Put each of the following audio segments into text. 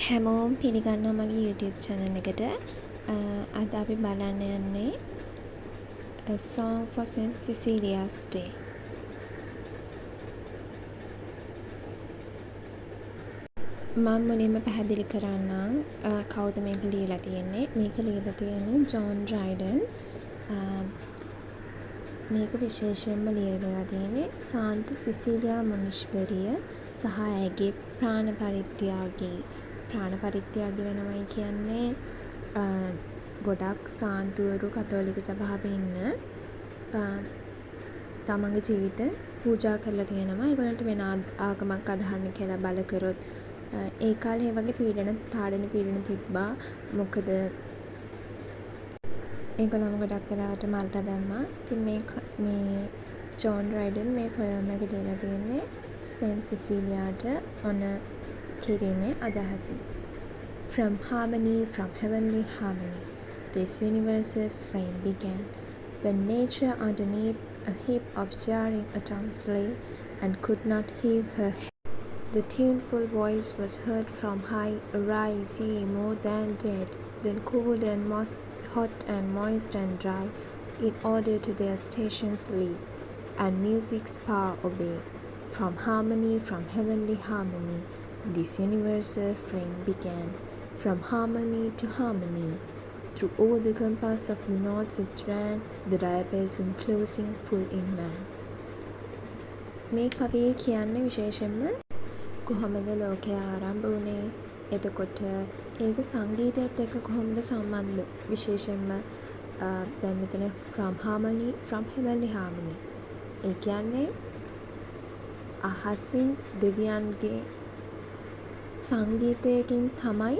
හැමෝම පිළිගන්නවා මගේ YouTube channel එකට. අද අපි බලන්න යන්නේ A Song for Saint Cecilia's Day. මම මුලින්ම පැහැදිලි කරන්නම් කවුද මේක ලියලා තියෙන්නේ. මේක ලියලා තියෙන්නේ ජෝන් ඩ්‍රයිඩන්. මේක විශේෂයෙන්ම ලියලා තියෙන්නේ සාන්ත සිසිලියා මුනිෂ්වරිය සහ ඇගේ ප්‍රාණ පරිත්‍යාගී වෙනවයි කියන්නේ ගොඩක් සාන්තුවරු කතෝලික සභාවේ ඉන්න තමන්ගේ ජීවිත පූජා කරලා තියෙනවා. ඒගොල්ලන්ට වෙන ආගමක් අදහන්න කියලා බල කරොත් ඒ කාලේ ඒ වගේ තාඩන පීඩන තිබ්බා. මොකද ඒගොල්ලන්ව ගොඩක් වෙලාවට මරලා දැම්මා. ඉතින් මේ ජෝන් රයිඩන් මේ පොයම් එක ලියලා තියෙන්නේ සෙන්ට් සිසිලියාට ඔන කිරීමේ අදහසින්. From heavenly harmony, this universal flame began, when nature underneath a heap of jarring atoms lay, and could not heave her head. The tuneful voice was heard from high, "Arise, ye more than dead, then cold and hot and moist and dry, in order to their stations leap, and music's power obey. From heavenly harmony, this universal flame began. From harmony to harmony, through all the compass of the notes it ran, the diapason closing full in man." මේ කවියේ කියන්නේ විශේෂයෙන්ම කොහොමද ලෝකය ආරම්භ වුණේ, එතකොට ඒක සංගීතයත් එක්ක කොහොමද සම්බන්ධ, විශේෂයෙන්ම දැන් මෙතන from heavenly harmony ඒ කියන්නේ අහසින් දෙවියන්ගේ සංගීතයකින් තමයි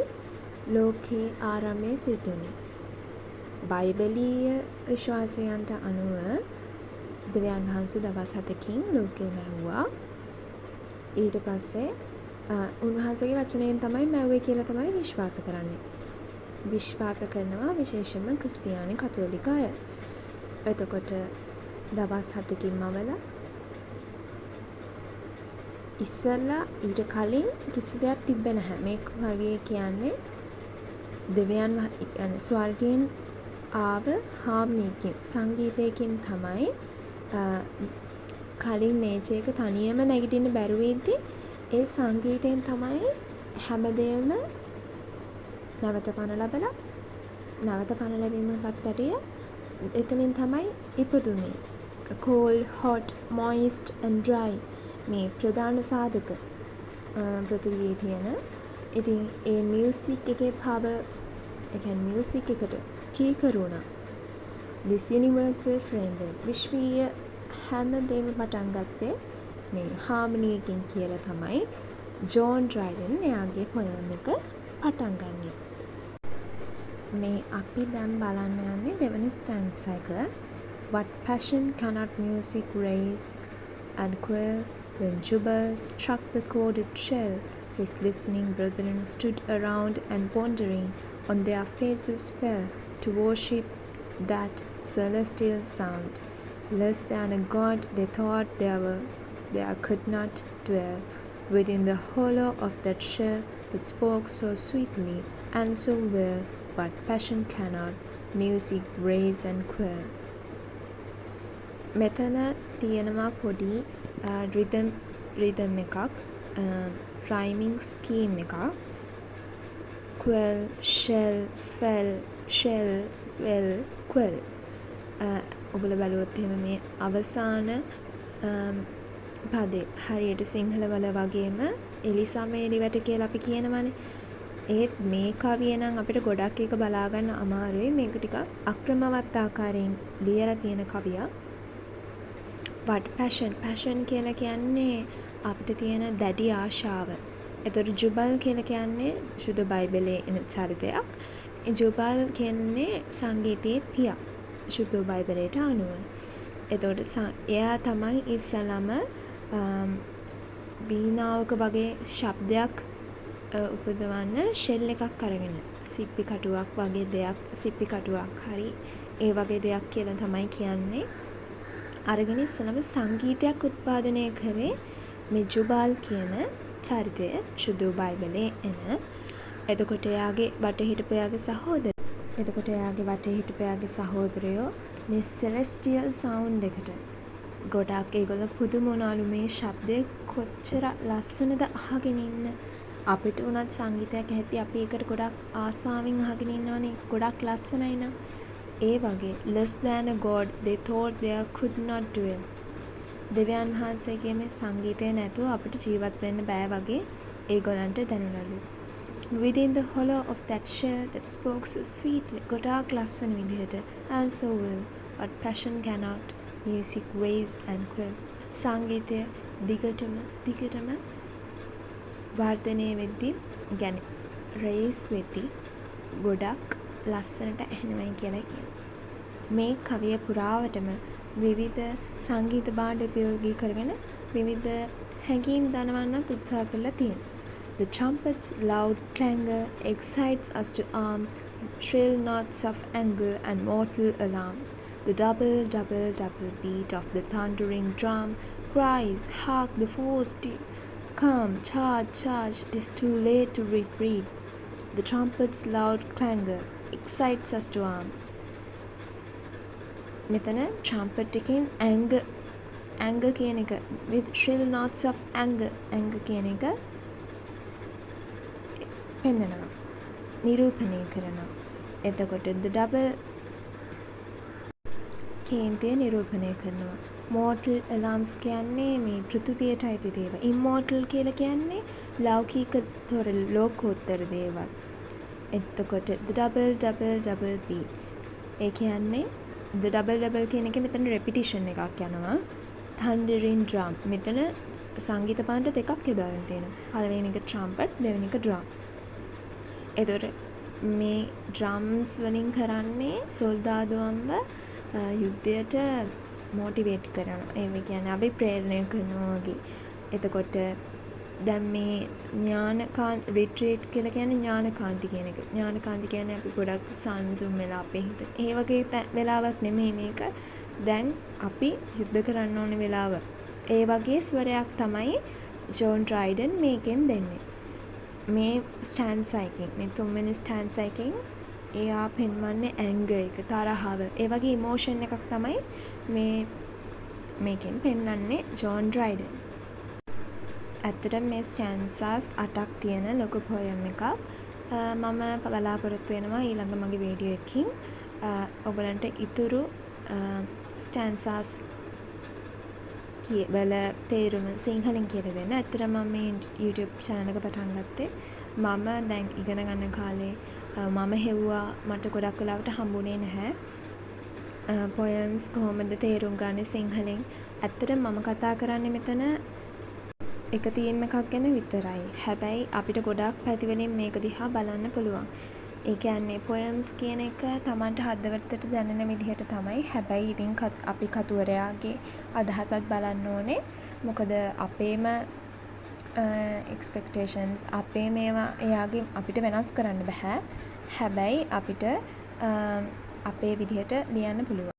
ලෝකයේ ආරම්භය සිදු වුණේ. බයිබලීය විශ්වාසයන්ට අනුව දෙවියන් වහන්සේ දවස් 7කින් ලෝකය මැව්වා. ඊට පස්සේ උන්වහන්සේගේ වචනයෙන් තමයි මැව්වේ කියලා තමයි විශ්වාස කරනවා විශේෂයෙන්ම ක්‍රිස්තියානි කතෝලික අය. එතකොට දවස් 7කින් මවලා ඉස්සෙල්ලා ඊට කලින් කිසි දෙයක් තිබ්බේ නැහැ. මේ කවියේ කියන්නේ දෙවියන් ස්වර්ගයෙන් ආව හාර්මනියකින් සංගීතයකින් තමයි කලින් නේචර් එක තනියම නැගිටින්න බැරුව ඉද්දි ඒ සංගීතයෙන් තමයි හැමදේම නැවත පණ ලැබීමටත් ඇටිය එතනින් තමයි ඉපදුනේ. cold, hot, moist and dry මේ ප්‍රධාන සාධක පෘථිවියේ තියෙන. ඉතින් ඒ මියුසික් එකේ power, ඒ කියන්නේ මියුසික් එකට කීකරුණා. this universal flame, විශ්වීය හැමදේම පටන් ගත්තේ මේ හාර්මනියකින් කියලා තමයි ජෝන් ඩ්‍රයිඩන් එයාගේ පොයම් එක පටන් ගන්නෙ. මේ අපි දැන් බලන්න යන්නේ දෙවනි ස්ටැන්සා එක. What passion cannot music raise and quell, when Jubal struck the chorded shell, his listening brethren stood around and wondering on their faces fell to worship that celestial sound. Less than a god they thought there could not dwell within the hollow of that shell that spoke so sweetly and so well. But passion cannot music raise and quell. මෙතන තියෙනවා පොඩි රිදම් එකක්, රයිමිං scheme එකක්. quell, shell, fell, shell, well, quell. ඔගොල්ලෝ බලුවොත් එහෙම මේ අවසාන පදේ හරියට සිංහල වල වගේම එලිසමේලි වැට කියලා අපි කියනවනේ. ඒත් මේ කවිය නම් අපිට ගොඩක් එක බලා ගන්න අමාරුයි. මේක ටිකක් අක්‍රමවත් ආකාරයෙන් ලියලා තියෙන කවියක්. What passion කියලා කියන්නේ අපිට තියෙන දැඩි ආශාව. එතකොට ජුබල් කියලා කියන්නේ සුදු බයිබලයේ එන චරිතයක්. ජුබල් කියන්නේ සංගීතයේ පියා සුදු බයිබලයට අනුව. එතකොට එයා තමයි ඉස්සලම වීණාවක වගේ ශබ්දයක් උපදවන්න ෂෙල් එකක් අරගෙන, සිප්පි කටුවක් වගේ දෙයක්, සිප්පි කටුවක් හරි ඒ වගේ දෙයක් කියලා තමයි කියන්නේ. අරගෙන ඉස්සලම සංගීතයක් උත්පාදනය කරේ මේ ජුබාල් කියන චරිතය සුදු බයිබලයේ එන. එතකොට එයාගේ වටේ හිටපු එයාගේ සහෝදරයෝ මේ සෙලෙස්ටියල් සවුන්ඩ් එකට ගොඩක් ඒගොල්ලෝ පුදුම වුණාලු මේ ශබ්දය කොච්චර ලස්සනද අහගෙන ඉන්න. අපිට උනත් සංගීතයක් ඇහෙද්දි අපි ඒකට ගොඩක් ආසාවෙන් අහගෙන ඉන්නවනේ. ගොඩක් ලස්සනයි නා. ඒ වගේ less than a god they thought they could not dwell. දෙවියන් වහන්සේගේ මේ සංගීතය නැතුව අපිට ජීවත් වෙන්න බෑ වගේ ඒගොල්ලන්ට දැනුණලු. Within the hollow of that shell that spoke so sweetly, ගොඩාක් ලස්සන විදිහට and so well, but passion cannot, music raise and quell. සංගීතය දිගටම වර්ධනය වෙද්දී, يعني raise වෙද්දී ගොඩක් ලස්සනට ඇහෙනවයි කියලා කියනවා. මේ කවිය පුරාවටම විවිධ සංගීත භාණ්ඩ උපයෝගී කරගෙන විවිධ හැඟීම් දනවන්නත් උත්සාහ කරලා තියෙනවා. The trumpet's loud clangor excites us to arms, shrill notes of anger and mortal alarms. The double beat of the thundering drum cries, hark the foes come, charge, it is too late to retreat. The trumpet's loud clangor excites us to arms. මෙතන trumpet එකෙන් anger කියන එක with shrill notes of anger කියන එක පෙන්නනවා, නිරූපණය කරනවා. එතකොට the double කේන්තිය නිරූපණය කරනවා. mortal alarms කියන්නේ මේ පෘථිවියට අයිති දේවල්. immortal කියලා කියන්නේ ලෞකිකතර ලෝකෝත්තර දේවල්. එතකොට the double beats. ඒ කියන්නේ the double කියන එක මෙතන repetition එකක් යනවා. thundering drum. මෙතන සංගීත භාණ්ඩ දෙකක් යොදාගෙන තියෙනවා. පළවෙනි එක trumpet, දෙවෙනි එක drum. එතකොට මේ drums වලින් කරන්නේ සොල්දාදුවන්ව යුද්ධයට මොටිවේට් කරනවා. ඒ කියන්නේ අපි ප්‍රේරණය කරනවා වගේ. එතකොට දැන් මේ රිට්‍රීට් කියලා කියන්නේ ඥානකාන්ති කියන එක. ඥානකාන්ති කියන්නේ අපි ගොඩක් සංසුම් වෙලා අපේ හිත. ඒ වගේ වෙලාවක් නෙමෙයි මේක. දැන් අපි යුද්ධ කරන්න ඕනේ වෙලාව. ඒ වගේ ස්වරයක් තමයි ජෝන් ඩ්‍රයිඩන් මේකෙන් දෙන්නේ. මේ ස්ටෑන්සා එකෙන්, මේ තුන්වෙනි ස්ටෑන්සා එකෙන් එයා පෙන්වන්නේ ඇංගර් එක, තරහව. ඒ වගේ ඉමෝෂන් එකක් තමයි මේකෙන් පෙන්වන්නේ ජෝන් ඩ්‍රයිඩන්. ඇත්තට මේ ස්ටෑන්සාස් 8ක් තියෙන ලොකු පොයම් එකක්. මම බලාපොරොත්තු වෙනවා ඊළඟ මගේ වීඩියෝ එකකින් ඔයගලන්ට ඉතුරු ස්ටෑන්සාස් වල තේරුම සිංහලෙන් කියලා දෙන්න. ඇත්තට මම මේ YouTube channel එක පටන් ගත්තේ මම දැන් ඉගෙන ගන්න කාලේ මම හෙව්වා, මට ගොඩක් වෙලාවට හම්බුනේ නැහැ පොයම්ස් කොහොමද තේරුම් ගන්නේ සිංහලෙන්. ඇත්තට මම කතා කරන්නේ මෙතන එක තීම් එකක් ගැන විතරයි. හැබැයි අපිට ගොඩක් පැතිවලින් මේක දිහා බලන්න පුළුවන්. ඒ කියන්නේ පොයම්ස් කියන එක Tamanට හදවතට දැනෙන විදිහට තමයි. හැබැයි ඉතින් අපි කතුවරයාගේ අදහසත් බලන්න ඕනේ. මොකද අපේම expectations අපේ මේවා එයාගේ අපිට වෙනස් කරන්න බෑ. හැබැයි අපිට අපේ විදිහට ලියන්න පුළුවන්.